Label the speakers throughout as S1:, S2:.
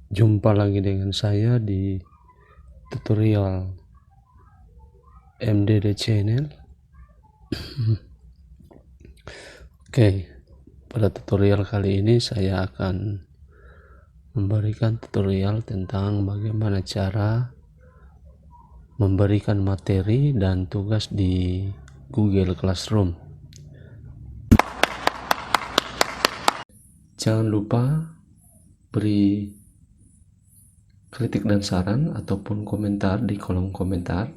S1: Jumpa lagi dengan saya di tutorial MDD Channel. Oke, pada tutorial kali ini saya akan memberikan tutorial tentang bagaimana cara memberikan materi dan tugas di Google Classroom. Jangan lupa beri kritik dan saran ataupun komentar di kolom komentar,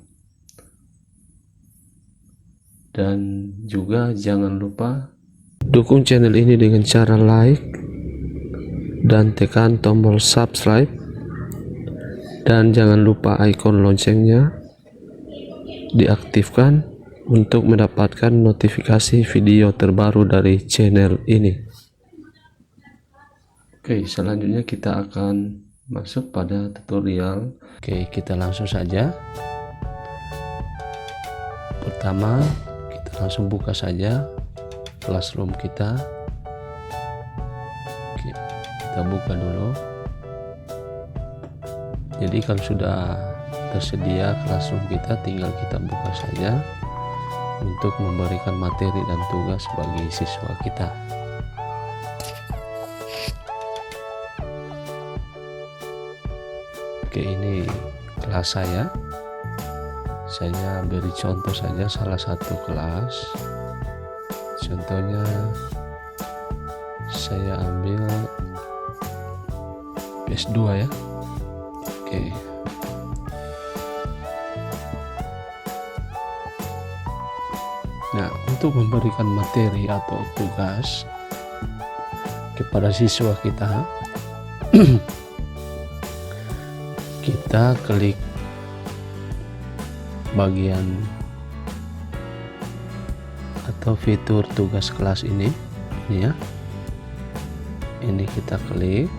S1: dan juga jangan lupa dukung channel ini dengan cara like dan tekan tombol subscribe, dan jangan lupa ikon loncengnya diaktifkan untuk mendapatkan notifikasi video terbaru dari channel ini. Oke, selanjutnya kita akan masuk pada tutorial. Oke, kita langsung saja. Pertama, kita langsung buka saja Classroom kita. Oke, kita buka dulu. Jadi kalau sudah tersedia Classroom kita, tinggal kita buka saja untuk memberikan materi dan tugas bagi siswa kita. Oke, ini kelas saya beri contoh saja salah satu kelas. Contohnya saya ambil PS2 ya. Oke. Nah, untuk memberikan materi atau tugas kepada siswa kita, kita klik bagian atau fitur tugas kelas ini ya. Ini kita klik.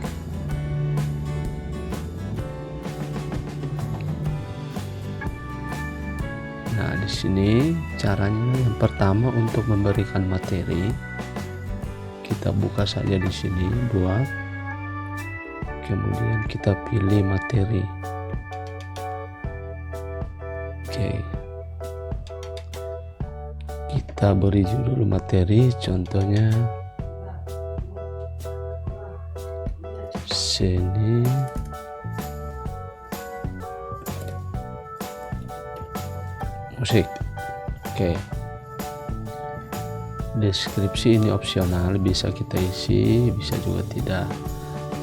S1: Nah, di sini caranya yang pertama untuk memberikan materi, kita buka saja di sini buat, kemudian kita pilih materi. Oke, kita beri judul materi, contohnya seni musik. Oke, deskripsi ini opsional, bisa kita isi, bisa juga tidak,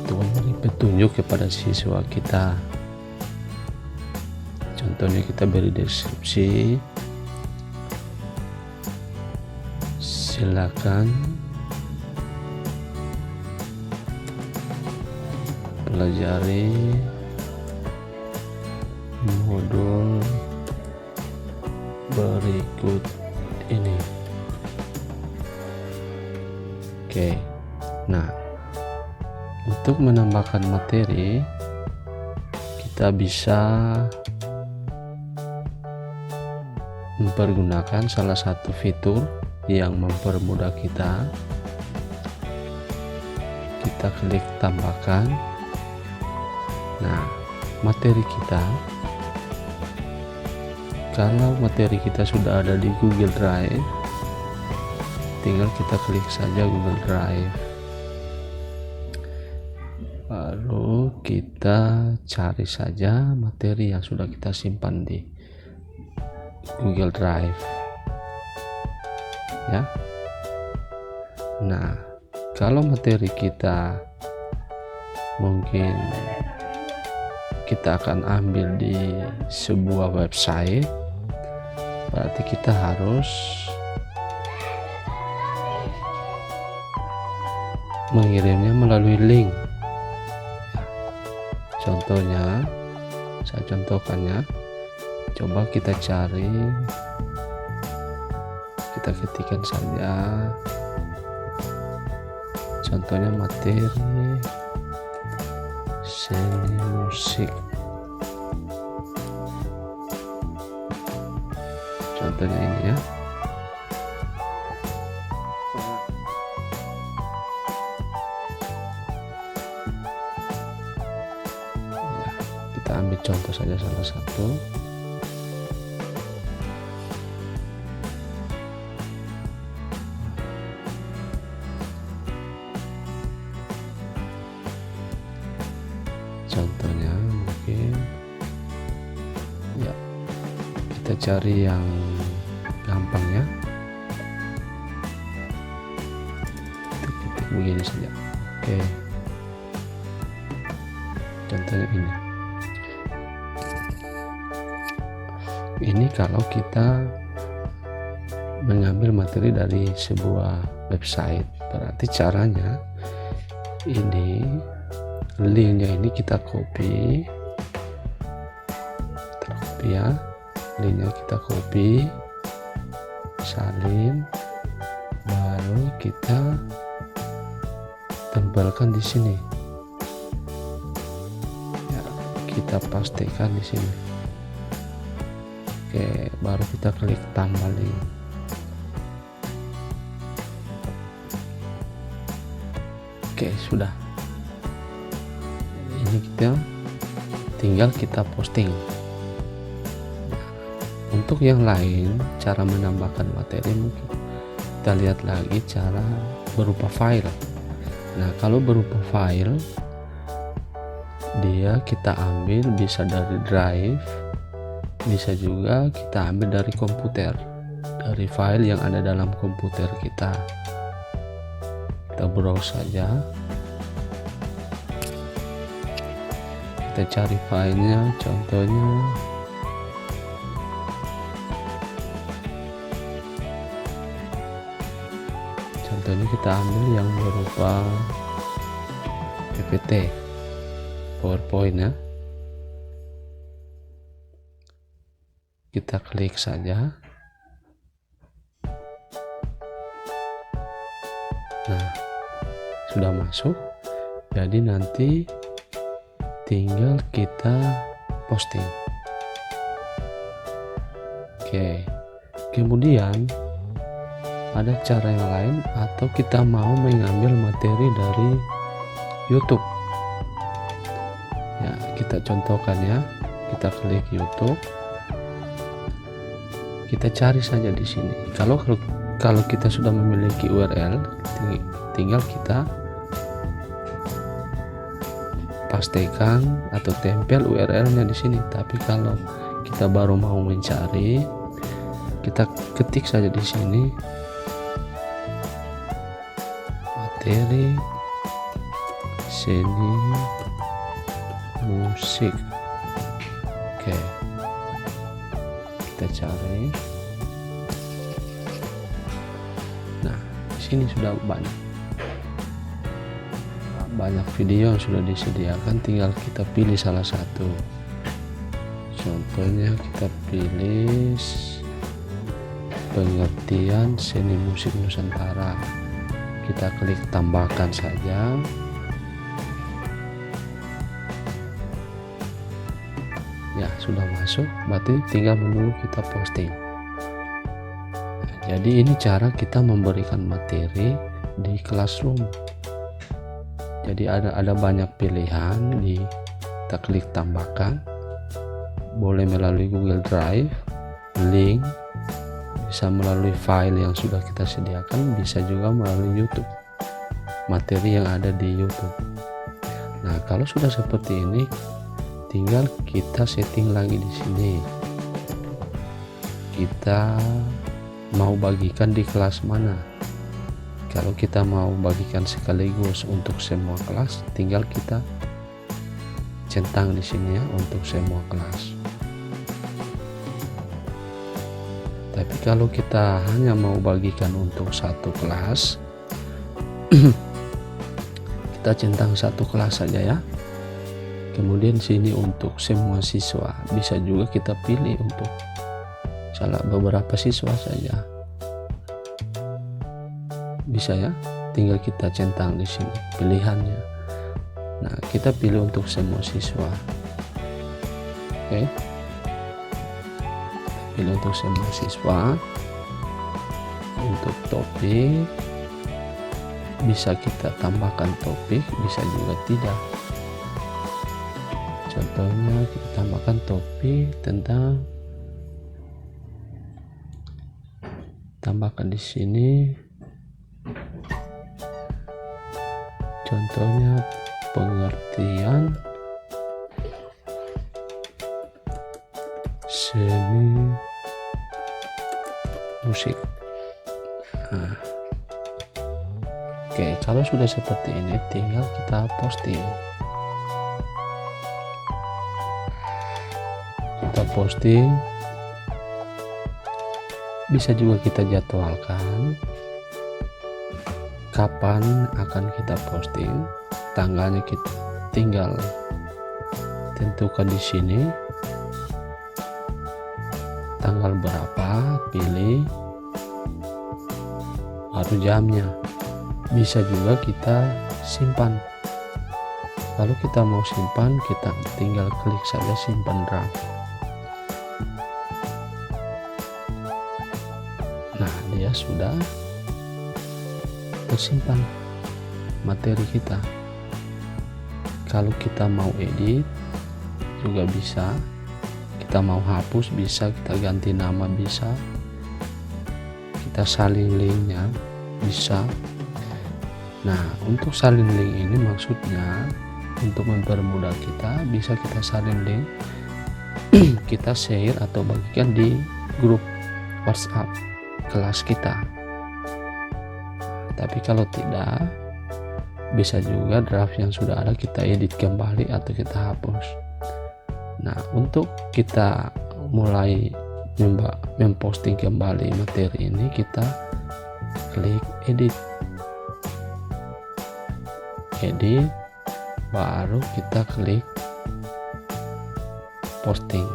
S1: untuk memberi petunjuk kepada siswa kita. Contohnya kita beri deskripsi, silakan pelajari modul berikut ini. Oke, nah untuk menambahkan materi kita bisa mempergunakan salah satu fitur yang mempermudah kita. Kita klik tambahkan. Nah, materi kita, kalau materi kita sudah ada di Google Drive, tinggal kita klik saja Google Drive, baru kita cari saja materi yang sudah kita simpan di Google Drive ya. Nah, kalau materi kita mungkin kita akan ambil di sebuah website, berarti kita harus mengirimnya melalui link. Contohnya, saya contohkannya, coba kita cari, kita ketikkan saja contohnya materi seni musik, contohnya ini ya. kita ambil contoh saja salah satu. Contohnya mungkin ya, kita cari yang gampang ya, titik-titik begini saja. Oke, contohnya ini kalau kita mengambil materi dari sebuah website, berarti caranya ini, linknya ini kita copy ya, linknya kita copy, salin, baru kita tempelkan di sini ya, kita pastikan di sini. Oke, baru kita klik tambah link. Oke, sudah. Ini kita tinggal kita posting. Untuk yang lain, cara menambahkan materi mungkin kita lihat lagi cara berupa file. Nah, kalau berupa file, dia kita ambil bisa dari drive, bisa juga kita ambil dari komputer, dari file yang ada dalam komputer kita. Kita browse saja, kita cari filenya, contohnya kita ambil yang berupa PPT, PowerPoint ya. Kita klik saja. Nah, sudah masuk. Jadi nanti tinggal kita posting. Oke, kemudian ada cara yang lain, atau kita mau mengambil materi dari YouTube ya, kita contohkan ya, kita klik YouTube, kita cari saja di sini. Kalau kita sudah memiliki URL, tinggal kita pastikan atau tempel URL-nya di sini. Tapi kalau kita baru mau mencari, kita ketik saja di sini materi seni musik. Oke, kita cari. Nah, di sini sudah banyak video yang sudah disediakan, tinggal kita pilih salah satu. Contohnya kita pilih pengertian seni musik Nusantara. Kita klik tambahkan saja. Ya, sudah masuk, berarti tinggal menunggu kita posting. Nah, jadi ini cara kita memberikan materi di Classroom. Jadi ada banyak pilihan, kita klik tambahkan, boleh melalui Google Drive, link, bisa melalui file yang sudah kita sediakan, bisa juga melalui YouTube, materi yang ada di YouTube. Nah, kalau sudah seperti ini, tinggal kita setting lagi di sini. Kita mau bagikan di kelas mana? Kalau kita mau bagikan sekaligus untuk semua kelas, tinggal kita centang di sini ya, untuk semua kelas. Tapi kalau kita hanya mau bagikan untuk satu kelas, kita centang satu kelas saja ya. Kemudian sini untuk semua siswa, bisa juga kita pilih untuk beberapa siswa saja, bisa ya, tinggal kita centang di sini pilihannya. Nah, kita pilih untuk semua siswa. Oke, pilih untuk semua siswa. Untuk topik bisa kita tambahkan topik, bisa juga tidak. Contohnya kita tambahkan topik tentang, tambahkan di sini contohnya pengertian seni musik. Nah, oke, kalau sudah seperti ini tinggal kita posting. Kita posting, bisa juga kita jadwalkan kapan akan kita posting, tanggalnya kita tinggal tentukan di sini tanggal berapa, pilih, baru jamnya. Bisa juga kita simpan. Kalau kita mau simpan, kita tinggal klik saja simpan draft. Nah, dia sudah tersimpan materi kita. Kalau kita mau edit juga bisa, kita mau hapus bisa, kita ganti nama bisa, kita salin linknya bisa. Nah, untuk salin link ini maksudnya untuk mempermudah kita, bisa kita salin link kita share atau bagikan di grup WhatsApp kelas kita. Tapi kalau tidak, bisa juga draft yang sudah ada kita edit kembali atau kita hapus. Nah, untuk kita mulai memposting kembali materi ini, kita klik edit, baru kita klik posting.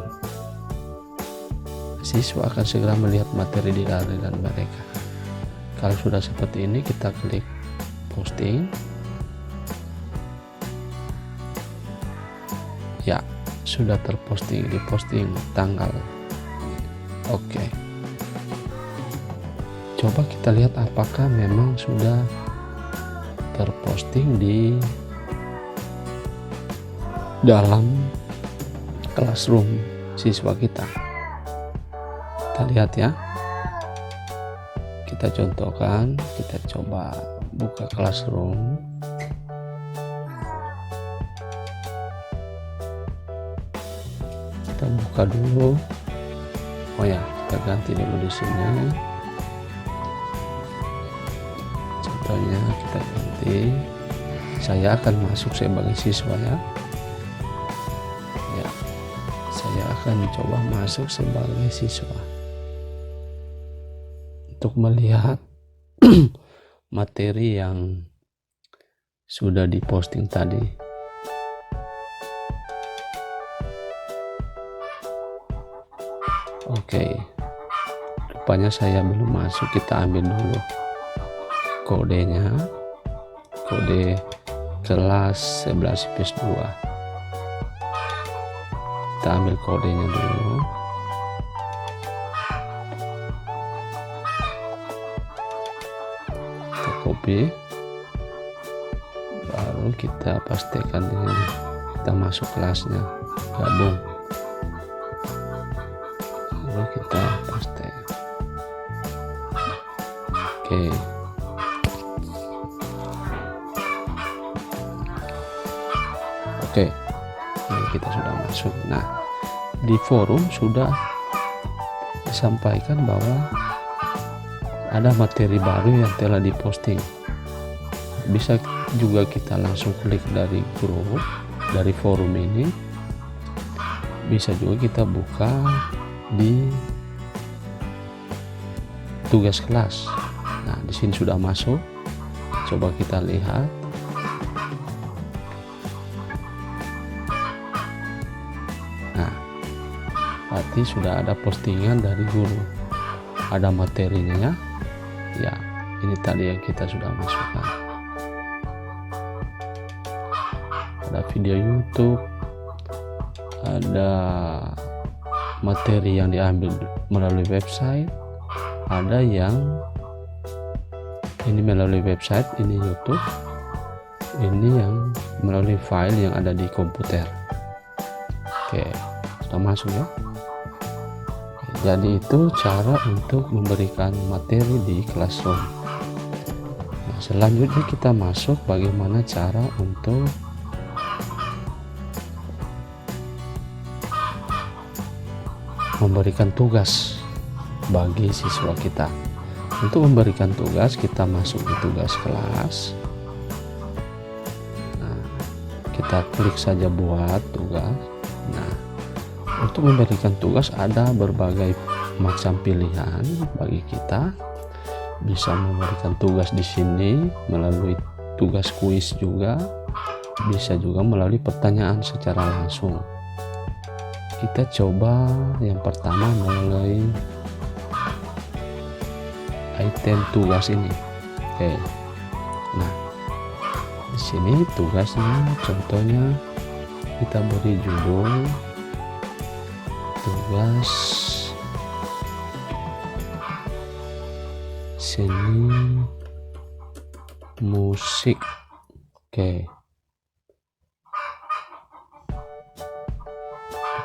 S1: Siswa akan segera melihat materi di layar mereka. Kalau sudah seperti ini, kita klik posting. Ya, sudah terposting, diposting tanggal. Oke. Coba kita lihat apakah memang sudah terposting di dalam classroom siswa kita. Kita lihat ya. Kita contohkan, kita coba buka classroom. Kita buka dulu. Oh ya, kita ganti dulu di sini. Contohnya kita ganti. Saya akan masuk sebagai siswa ya. Ya, saya akan coba masuk sebagai siswa untuk melihat materi yang sudah diposting tadi. Oke, rupanya saya belum masuk. Kita ambil dulu kodenya, kode kelas 11 IPS 2. Kita ambil kodenya dulu. Kita copy, baru kita pastikan di sini. Kita masuk kelasnya, gabung. Lalu kita paste. Oke. Oke, ini kita sudah masuk. Nah, di forum sudah disampaikan bahwa ada materi baru yang telah diposting. Bisa juga kita langsung klik dari grup, dari forum ini. Bisa juga kita buka di tugas kelas. Nah, di sini sudah masuk. Coba kita lihat. Berarti sudah ada postingan dari guru, ada materinya ya. Ini tadi yang kita sudah masukkan, ada video YouTube, ada materi yang diambil melalui website, ada yang ini melalui website, ini YouTube, ini yang melalui file yang ada di komputer. Oke, sudah masuk ya. Jadi itu cara untuk memberikan materi di Classroom. Nah, selanjutnya kita masuk bagaimana cara untuk memberikan tugas bagi siswa kita. Untuk memberikan tugas, kita masuk di tugas kelas. Nah, kita klik saja buat tugas. Nah, untuk memberikan tugas ada berbagai macam pilihan bagi kita. Bisa memberikan tugas di sini melalui tugas kuis juga, bisa juga melalui pertanyaan secara langsung. Kita coba yang pertama melalui item tugas ini. Oke. Nah, di sini tugasnya contohnya kita beri judul tugas seni musik. Oke.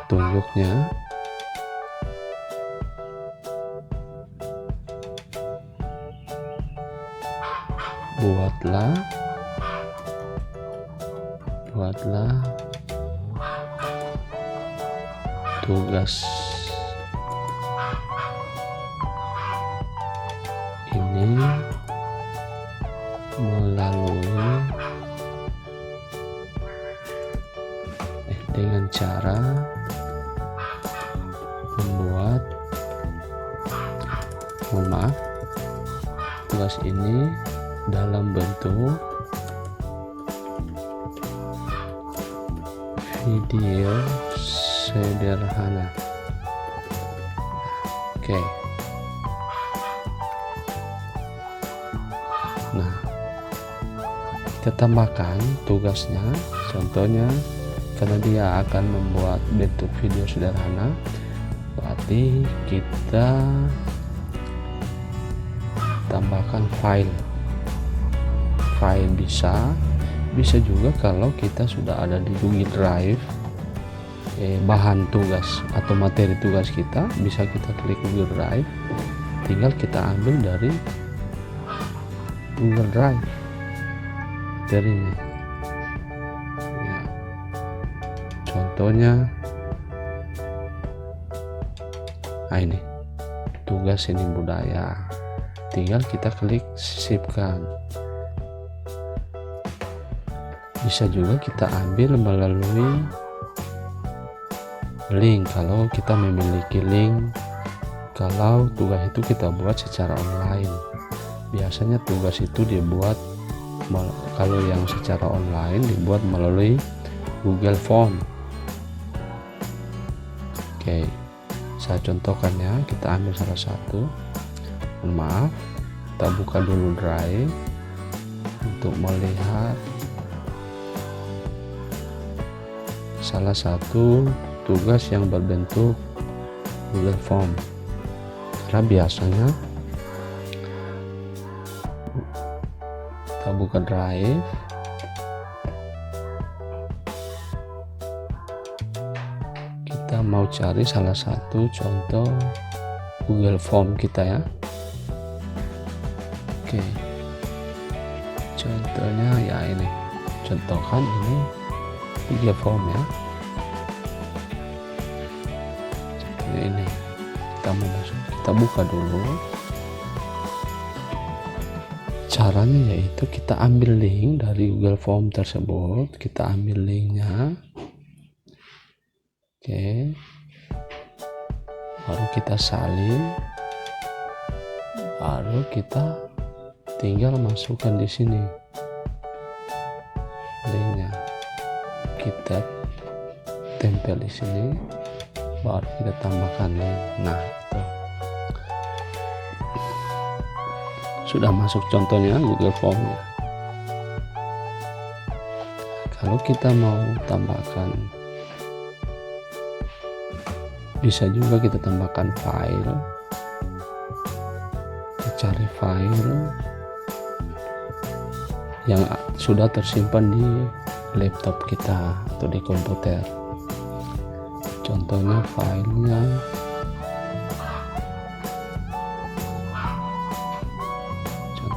S1: Tunjuknya buatlah tugas ini melalui dengan cara membuat, tugas ini dalam bentuk video sederhana. Oke. Nah, kita tambahkan tugasnya, contohnya karena dia akan membuat bentuk video sederhana, berarti kita tambahkan file bisa juga kalau kita sudah ada di Google Drive, bahan tugas atau materi tugas kita bisa kita klik Google Drive, tinggal kita ambil dari Google Drive materinya ya. Contohnya ini tugas seni budaya, tinggal kita klik sisipkan. Bisa juga kita ambil melalui link kalau kita memiliki link, kalau tugas itu kita buat secara online. Biasanya tugas itu dibuat, kalau yang secara online dibuat melalui Google Form. Oke, saya contohkan ya, kita ambil salah satu. Maaf, kita buka dulu Drive untuk melihat salah satu tugas yang berbentuk Google Form. Karena biasanya kita buka Drive, kita mau cari salah satu contoh Google Form kita ya. Oke, contohnya ya ini, contohkan ini Google Form ya. Ini kita mau masuk, kita buka dulu. Caranya yaitu kita ambil link dari Google Form tersebut, kita ambil linknya. Oke, baru kita salin, baru kita tinggal masukkan di sini linknya, kita tempel di sini, baru kita tambahkan link. Nah, itu sudah masuk contohnya Google Form-nya. Kalau kita mau tambahkan, bisa juga kita tambahkan file. Kita cari file yang sudah tersimpan di laptop kita atau di komputer. contohnya filenya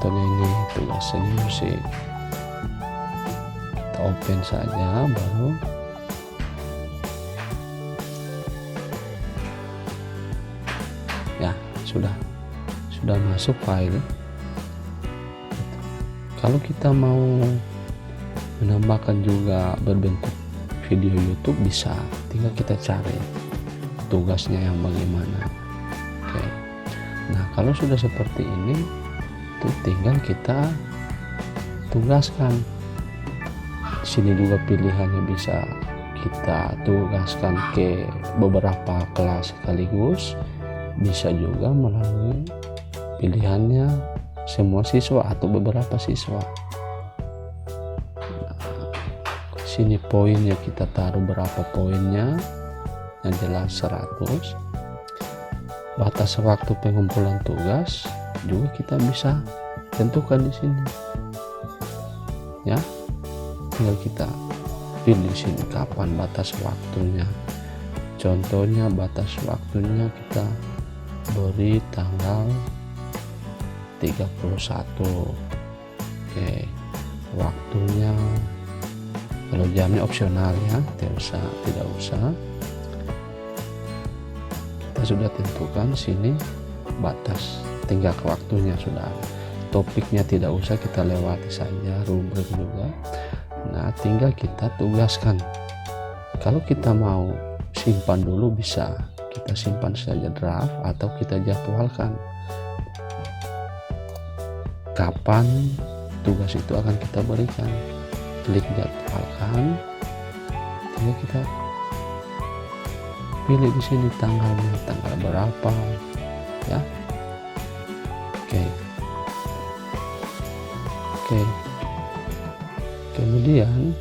S1: ini tugas seni musik. Kita open saja, baru ya sudah masuk file. Kalau kita mau menambahkan juga berbentuk video YouTube bisa, tinggal kita cari tugasnya yang bagaimana. Oke. Nah, kalau sudah seperti ini itu tinggal kita tugaskan. Di sini juga pilihannya bisa kita tugaskan ke beberapa kelas sekaligus, bisa juga melalui pilihannya semua siswa atau beberapa siswa. Nah, sini poinnya kita taruh berapa poinnya, yang jelas 100. Batas waktu pengumpulan tugas juga kita bisa tentukan di sini. Ya, tinggal kita pilih di sini kapan batas waktunya. Contohnya batas waktunya kita beri tanggal 31. Oke, waktunya kalau jamnya opsional ya, tidak usah. Kita sudah tentukan sini batas, tinggal ke waktunya sudah ada. Topiknya tidak usah, kita lewati saja, rubrik juga. Nah, tinggal kita tugaskan. Kalau kita mau simpan dulu bisa, kita simpan saja draft atau kita jadwalkan kapan tugas itu akan kita berikan. Klik jadwalkan, tinggal kita pilih di sini tanggal berapa ya. Oke. Kemudian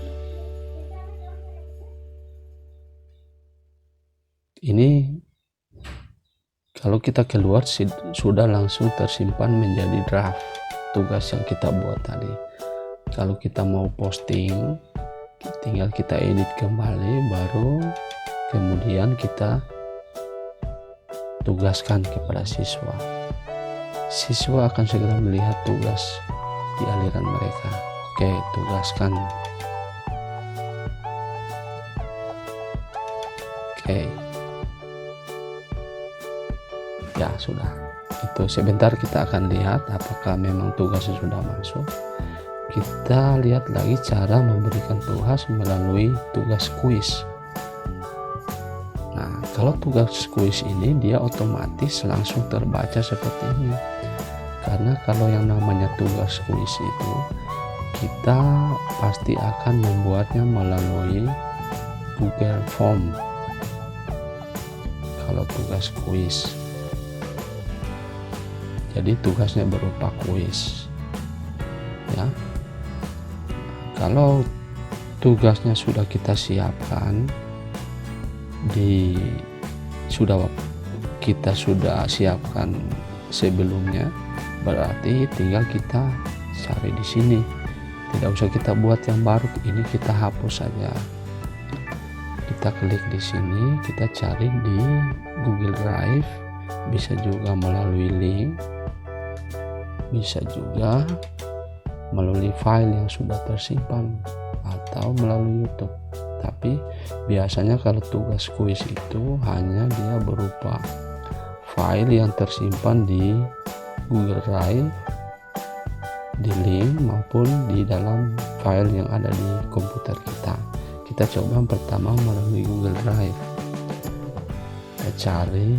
S1: ini kalau kita keluar sudah langsung tersimpan menjadi draft tugas yang kita buat tadi. Kalau kita mau posting, tinggal kita edit kembali, baru kemudian kita tugaskan kepada siswa. Siswa akan segera melihat tugas di aliran mereka. Oke, tugaskan. Oke. Ya, sudah. Itu sebentar kita akan lihat apakah memang tugasnya sudah masuk. Kita lihat lagi cara memberikan tugas melalui tugas kuis. Nah, kalau tugas kuis ini dia otomatis langsung terbaca seperti ini. Karena kalau yang namanya tugas kuis itu kita pasti akan membuatnya melalui Google Form. Kalau tugas kuis, jadi tugasnya berupa kuis ya. Kalau tugasnya sudah kita siapkan kita sudah siapkan sebelumnya, berarti tinggal kita cari di sini, tidak usah kita buat yang baru, ini kita hapus saja. Kita klik di sini, kita cari di Google Drive, bisa juga melalui link, bisa juga melalui file yang sudah tersimpan atau melalui YouTube. Tapi biasanya kalau tugas kuis itu hanya dia berupa file yang tersimpan di Google Drive, di link maupun di dalam file yang ada di komputer kita. Kita coba pertama melalui Google Drive. Kita cari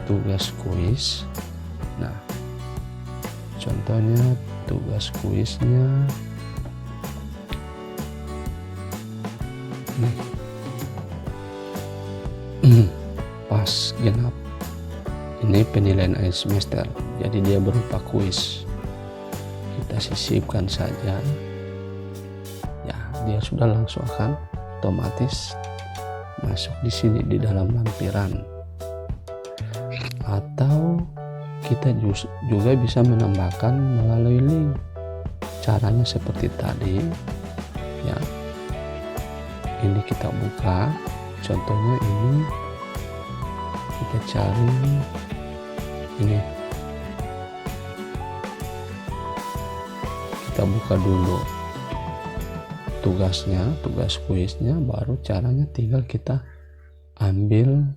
S1: tugas kuis. Nah, contohnya tugas kuisnya pas genap. Ini penilaian akhir semester, jadi dia berupa kuis. Kita sisipkan saja. Ya, dia sudah langsung akan otomatis masuk di sini di dalam lampiran. Atau kita juga bisa menambahkan melalui link. Caranya seperti tadi ya. ini kita buka. Contohnya ini kita cari ini, kita buka dulu tugasnya, tugas kuisnya, baru caranya tinggal kita ambil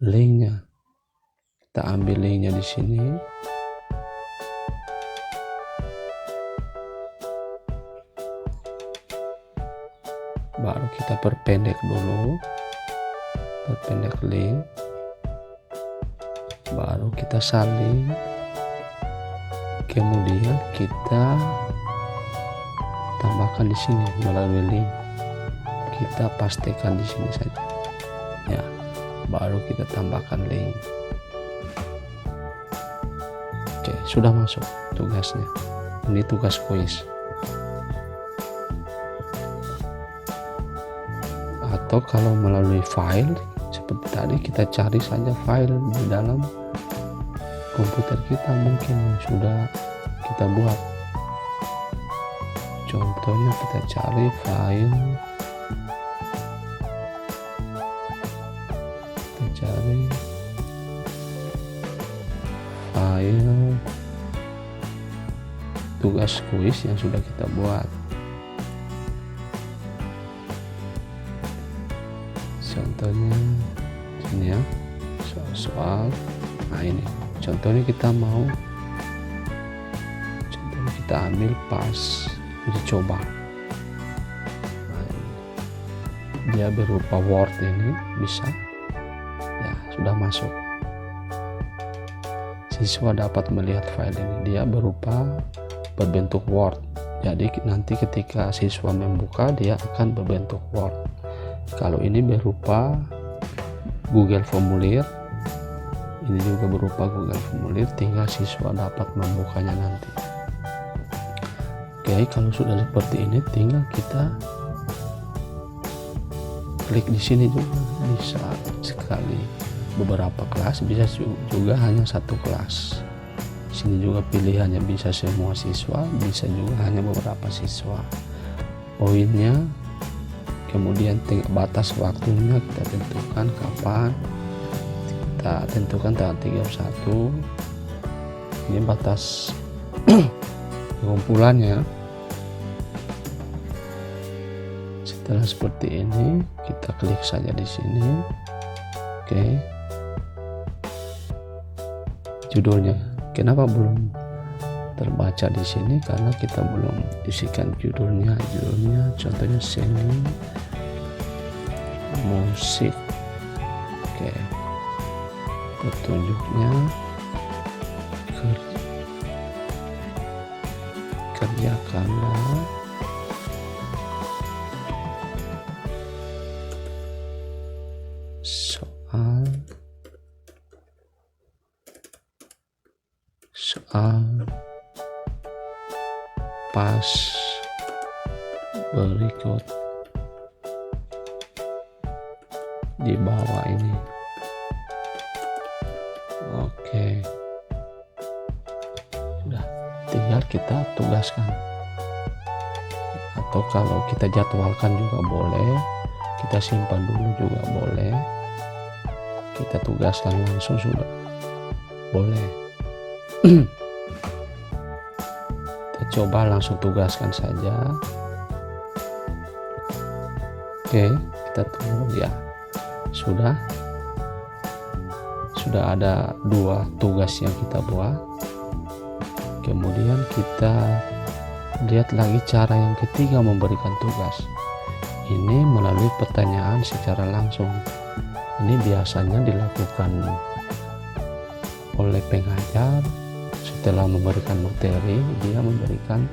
S1: linknya. Kita ambil linknya di sini. Baru kita perpendek dulu, perpendek link, baru kita salin, kemudian kita tambahkan di sini melalui link. Kita pastikan di sini saja ya, baru kita tambahkan link. Oke, sudah masuk tugasnya. Ini tugas kuis. Atau kalau melalui file seperti tadi, kita cari saja file di dalam komputer kita mungkin yang sudah kita buat. Contohnya kita cari file, kita cari file tugas kuis yang sudah kita buat. Contohnya ini ya, soal. Nah ini contohnya kita mau, contohnya kita ambil pas dicoba. Nah, dia berupa Word, ini bisa ya, sudah masuk. Siswa dapat melihat file ini, dia berupa berbentuk Word. Jadi nanti ketika siswa membuka, dia akan berbentuk Word. Kalau ini berupa Google Formulir, ini juga berupa Google Formulir, tinggal siswa dapat membukanya nanti. Oke, kalau sudah seperti ini, tinggal kita klik di sini juga, bisa sekali beberapa kelas, bisa juga hanya satu kelas. Di sini juga pilihannya bisa semua siswa, bisa juga hanya beberapa siswa. Poinnya, kemudian batas waktunya kita tentukan kapan, kita tentukan tanggal 31. Ini batas pengumpulannya. Setelah seperti ini, kita klik saja di sini. Oke, judulnya kenapa belum terbaca di sini? Karena kita belum isikan judulnya. Contohnya seni musik. Oke, petunjuknya kerjakanlah soal pas berikut di bawah ini. Oke, sudah, tinggal kita tugaskan, atau kalau kita jadwalkan juga boleh, kita simpan dulu juga boleh, kita tugaskan langsung sudah boleh. Kita coba langsung tugaskan saja. Oke, kita tunggu ya. Sudah ada 2 tugas yang kita buat. Kemudian kita lihat lagi cara yang ketiga memberikan tugas. Ini melalui pertanyaan secara langsung. Ini biasanya dilakukan oleh pengajar. Setelah memberikan materi, dia memberikan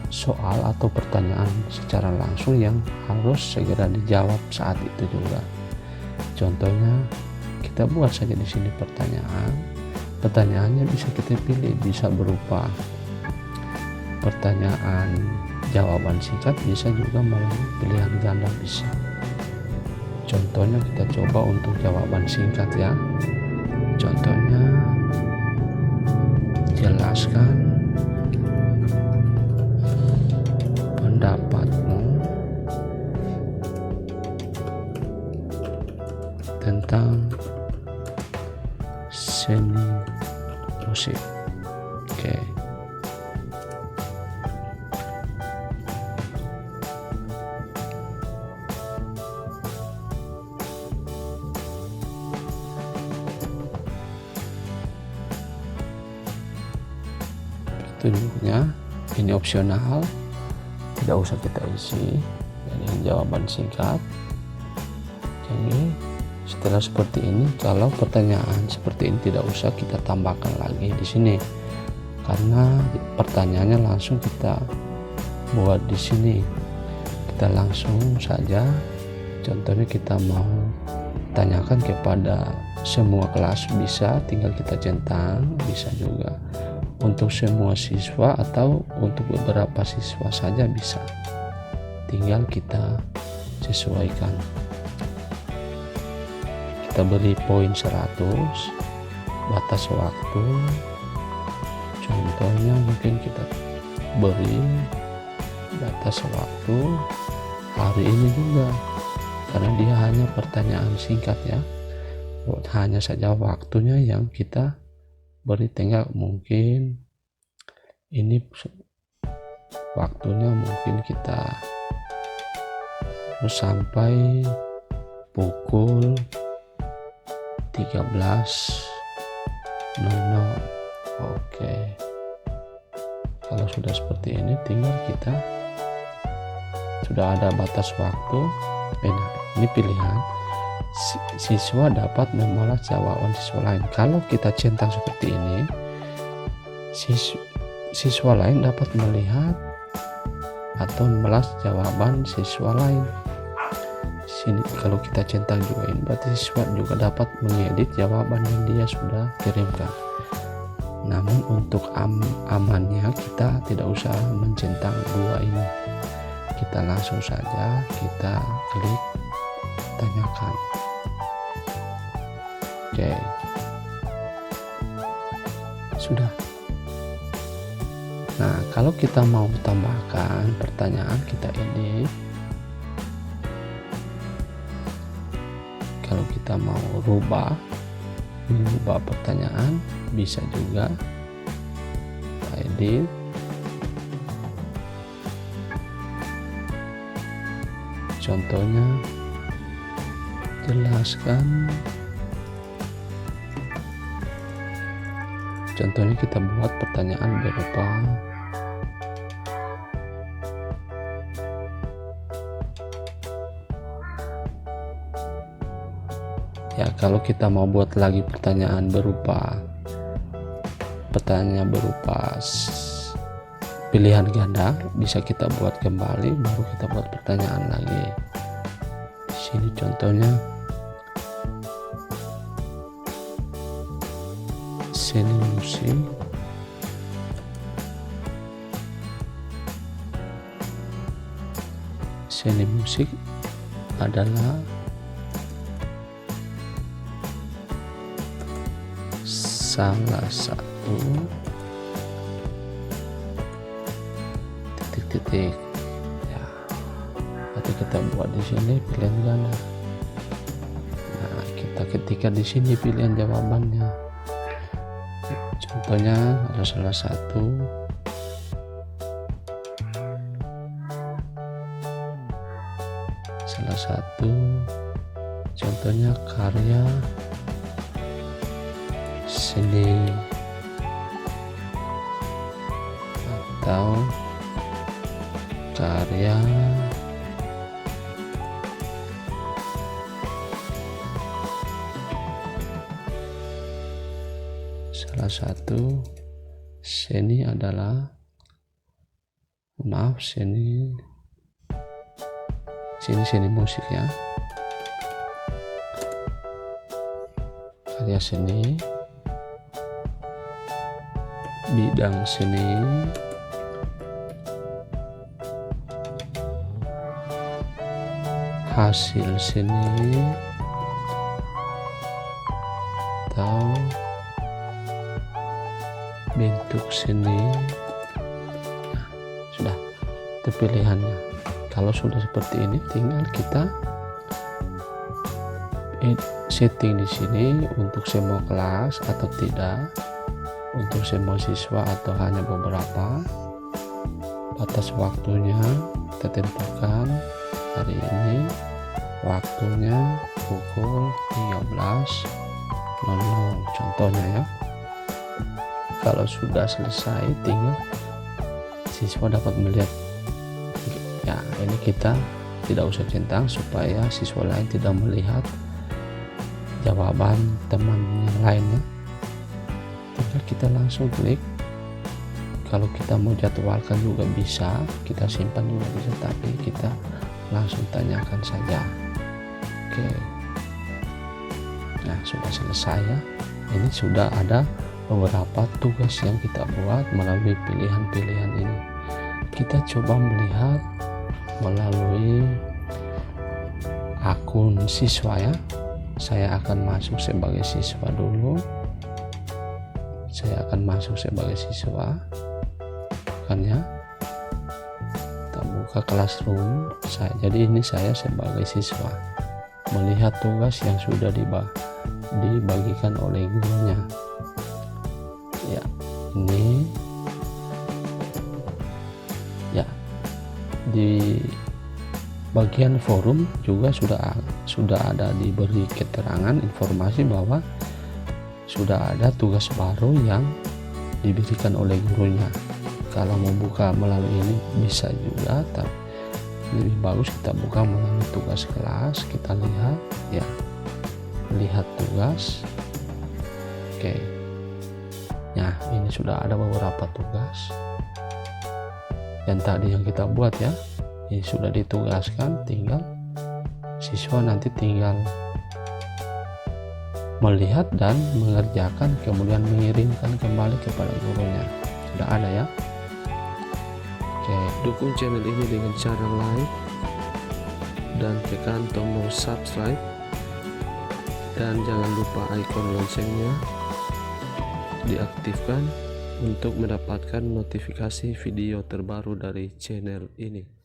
S1: soal atau pertanyaan secara langsung yang harus segera dijawab saat itu juga. Contohnya, kita buat saja di sini pertanyaan. Pertanyaannya bisa kita pilih, bisa berupa pertanyaan jawaban singkat, bisa juga melalui pilihan ganda bisa. Contohnya kita coba untuk jawaban singkat ya. Contohnya, jelaskan pendapatmu tentang seni musik. Oke. Tunjuknya ini opsional, tidak usah kita isi, jadi jawaban singkat. Jadi setelah seperti ini, kalau pertanyaan seperti ini tidak usah kita tambahkan lagi di sini, karena pertanyaannya langsung kita buat di sini. Kita langsung saja, contohnya kita mau tanyakan kepada semua kelas, bisa tinggal kita centang, bisa juga untuk semua siswa atau untuk beberapa siswa saja bisa, tinggal kita sesuaikan. Kita beri poin 100, batas waktu, contohnya mungkin kita beri batas waktu hari ini juga, karena dia hanya pertanyaan singkat ya, hanya saja waktunya yang kita beri tengah. Mungkin ini waktunya mungkin kita harus sampai pukul 13.00. Oke, kalau sudah seperti ini tinggal kita sudah ada batas waktu. Nah, ini pilihan siswa dapat membalas jawaban siswa lain. Kalau kita centang seperti ini, siswa lain dapat melihat atau membalas jawaban siswa lain. Sini kalau kita centang juga ini, berarti siswa juga dapat mengedit jawaban yang dia sudah kirimkan. Namun untuk amannya kita tidak usah mencentang dua ini, kita langsung saja kita klik tanyakan. Oke, sudah. Nah, kalau kita mau tambahkan pertanyaan, kita edit. Kalau kita mau mengubah pertanyaan, bisa juga kita edit. Contohnya, jelaskan. Contohnya kita buat pertanyaan berupa ya, kalau kita mau buat lagi pertanyaan berupa pilihan ganda, bisa kita buat kembali, baru kita buat pertanyaan lagi. Di sini contohnya seni musik, seni musik adalah salah satu titik-titik ya. Nanti kita buat di sini pilihan ganda. Nah, kita ketikkan di sini pilihan jawabannya. Contohnya ada salah satu contohnya karya seni atau karya salah satu seni adalah seni musik ya, karya seni, bidang seni, hasil seni, atau bentuk seni. Nah, sudah itu pilihannya. Kalau sudah seperti ini, tinggal kita setting di sini untuk semua kelas atau tidak, untuk semua siswa atau hanya beberapa. Batas waktunya kita tentukan hari ini, waktunya pukul 13.00 contohnya ya. Kalau sudah selesai tinggal siswa dapat melihat ya. Ini kita tidak usah centang supaya siswa lain tidak melihat jawaban teman yang lainnya. Tinggal kita langsung klik. Kalau kita mau jadwalkan juga bisa, kita simpan juga bisa, tapi kita langsung tanyakan saja. Oke, nah sudah selesai ya. Ini sudah ada beberapa tugas yang kita buat melalui pilihan-pilihan ini. Kita coba melihat melalui akun siswa ya. Saya akan masuk sebagai siswa dulu. Saya akan masuk sebagai siswa kan ya. Kita buka Classroom. Jadi ini saya sebagai siswa melihat tugas yang sudah dibagikan oleh gurunya ya. Ini ya, di bagian forum juga sudah ada diberi keterangan informasi bahwa sudah ada tugas baru yang diberikan oleh gurunya. Kalau mau buka melalui ini bisa juga, tapi lebih bagus kita buka melalui tugas kelas. Kita lihat ya, lihat tugas. Oke, nah ini sudah ada beberapa tugas yang tadi yang kita buat ya. Ini sudah ditugaskan, tinggal siswa nanti tinggal melihat dan mengerjakan, kemudian mengirimkan kembali kepada gurunya. Sudah ada ya. Oke,
S2: Dukung channel ini dengan cara like dan tekan tombol subscribe, dan jangan lupa ikon loncengnya diaktifkan untuk mendapatkan notifikasi video terbaru dari channel ini.